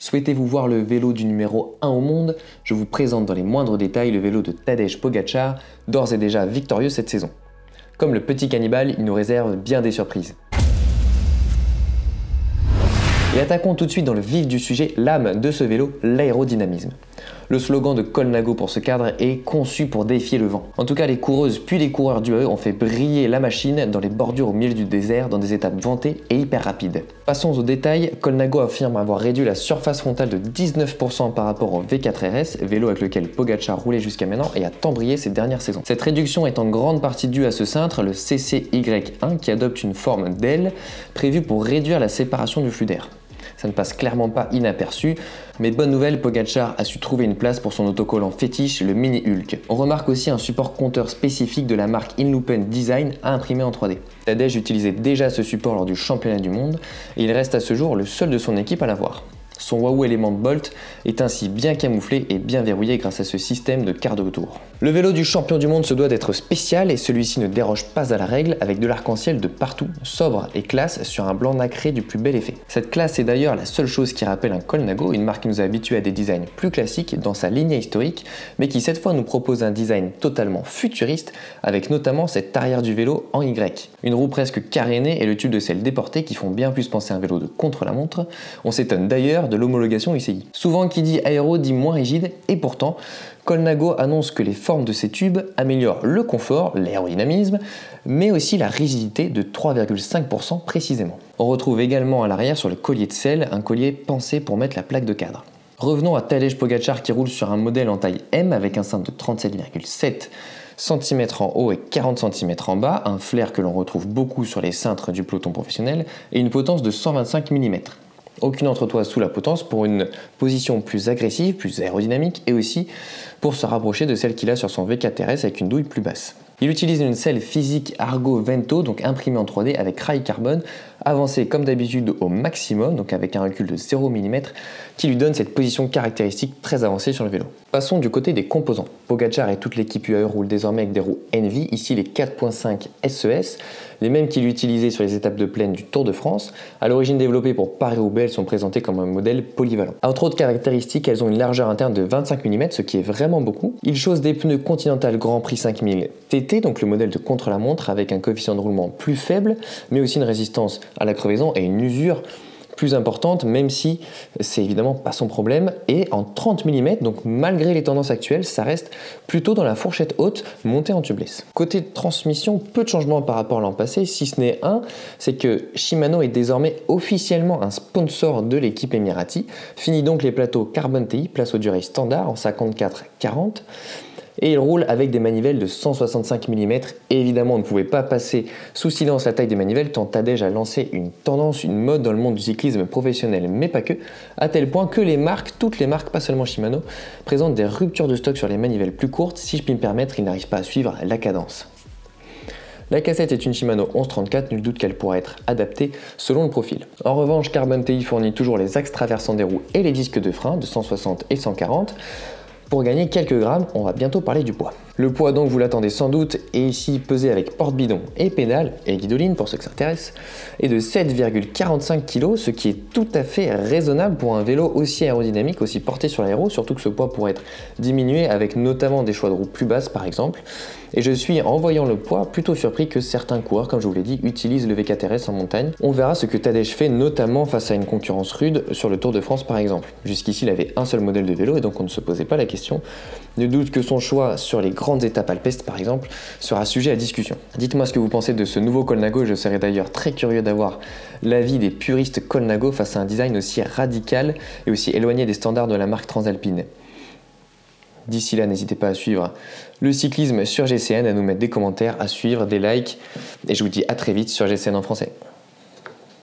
Souhaitez-vous voir le vélo du numéro 1 au monde? Je vous présente dans les moindres détails le vélo de Tadej Pogačar, d'ores et déjà victorieux cette saison. Comme le petit cannibale, il nous réserve bien des surprises. Et attaquons tout de suite dans le vif du sujet, l'âme de ce vélo, l'aérodynamisme. Le slogan de Colnago pour ce cadre est conçu pour défier le vent. En tout cas, les coureuses puis les coureurs du AE ont fait briller la machine dans les bordures au milieu du désert dans des étapes ventées et hyper rapides. Passons aux détails, Colnago affirme avoir réduit la surface frontale de 19% par rapport au V4 RS, vélo avec lequel Pogačar roulait jusqu'à maintenant et a tant brillé ces dernières saisons. Cette réduction est en grande partie due à ce cintre, le CCY1, qui adopte une forme d'aile prévue pour réduire la séparation du flux d'air. Ça ne passe clairement pas inaperçu, mais bonne nouvelle, Pogačar a su trouver une place pour son autocollant fétiche, le Mini Hulk. On remarque aussi un support compteur spécifique de la marque Inloopen Design à imprimer en 3D. Tadej utilisait déjà ce support lors du championnat du monde et il reste à ce jour le seul de son équipe à l'avoir. Son Wahoo Element Bolt est ainsi bien camouflé et bien verrouillé grâce à ce système de quart de retour. Le vélo du champion du monde se doit d'être spécial et celui-ci ne déroge pas à la règle avec de l'arc-en-ciel de partout, sobre et classe sur un blanc nacré du plus bel effet. Cette classe est d'ailleurs la seule chose qui rappelle un Colnago, une marque qui nous a habitués à des designs plus classiques dans sa lignée historique, mais qui cette fois nous propose un design totalement futuriste avec notamment cette arrière du vélo en Y. Une roue presque carénée et le tube de selle déportée qui font bien plus penser à un vélo de contre-la-montre. On s'étonne d'ailleurs de l'homologation UCI. Souvent qui dit aéro dit moins rigide et pourtant Colnago annonce que les formes de ces tubes améliorent le confort, l'aérodynamisme, mais aussi la rigidité de 3,5% précisément. On retrouve également à l'arrière sur le collier de selle un collier pensé pour mettre la plaque de cadre. Revenons à Tadej Pogačar qui roule sur un modèle en taille M avec un cintre de 37,7 cm en haut et 40 cm en bas, un flair que l'on retrouve beaucoup sur les cintres du peloton professionnel et une potence de 125 mm. Aucune entretoise sous la potence pour une position plus agressive, plus aérodynamique et aussi pour se rapprocher de celle qu'il a sur son V4 RS avec une douille plus basse. Il utilise une selle physique Argo Vento, donc imprimée en 3D avec rail carbone, avancée comme d'habitude au maximum, donc avec un recul de 0 mm, qui lui donne cette position caractéristique très avancée sur le vélo. Passons du côté des composants. Pogačar et toute l'équipe UAE roulent désormais avec des roues Envy, ici les 4.5 SES, les mêmes qu'il utilisait sur les étapes de plaine du Tour de France. À l'origine développées pour Paris-Roubaix, elles sont présentées comme un modèle polyvalent. Entre autres caractéristiques, elles ont une largeur interne de 25 mm, ce qui est vraiment beaucoup. Ils chaussent des pneus Continental Grand Prix 5000 TT, donc le modèle de contre-la-montre avec un coefficient de roulement plus faible, mais aussi une résistance à la crevaison et une usure plus importante, même si c'est évidemment pas son problème, et en 30 mm, donc malgré les tendances actuelles, ça reste plutôt dans la fourchette haute montée en tubeless. Côté transmission, peu de changements par rapport à l'an passé, si ce n'est un, c'est que Shimano est désormais officiellement un sponsor de l'équipe Emirati, finit donc les plateaux Carbon TI, place aux durées standard en 54-40, et il roule avec des manivelles de 165 mm. Et évidemment, on ne pouvait pas passer sous silence la taille des manivelles tant Tadej a lancé une tendance, une mode dans le monde du cyclisme professionnel, mais pas que, à tel point que les marques, toutes les marques, pas seulement Shimano, présentent des ruptures de stock sur les manivelles plus courtes. Si je puis me permettre, ils n'arrivent pas à suivre la cadence. La cassette est une Shimano 1134, nul doute qu'elle pourra être adaptée selon le profil. En revanche, Carbon TI fournit toujours les axes traversants des roues et les disques de frein de 160 et 140. Pour gagner quelques grammes, on va bientôt parler du poids. Le poids donc, vous l'attendez sans doute, est ici pesé avec porte-bidon et pédale, et guidoline pour ceux que ça intéresse, et de 7,45 kg, ce qui est tout à fait raisonnable pour un vélo aussi aérodynamique, aussi porté sur l'aéro, surtout que ce poids pourrait être diminué avec notamment des choix de roues plus basses par exemple. Et je suis, en voyant le poids, plutôt surpris que certains coureurs, comme je vous l'ai dit, utilisent le V4 RS en montagne. On verra ce que Tadej fait, notamment face à une concurrence rude sur le Tour de France par exemple. Jusqu'ici, il avait un seul modèle de vélo et donc on ne se posait pas la question. Ne doute que son choix sur les grandes étapes alpestres par exemple sera sujet à discussion. Dites-moi ce que vous pensez de ce nouveau Colnago, je serais d'ailleurs très curieux d'avoir l'avis des puristes Colnago face à un design aussi radical et aussi éloigné des standards de la marque transalpine. D'ici là, n'hésitez pas à suivre le cyclisme sur GCN, à nous mettre des commentaires, à suivre, des likes, et je vous dis à très vite sur GCN en français.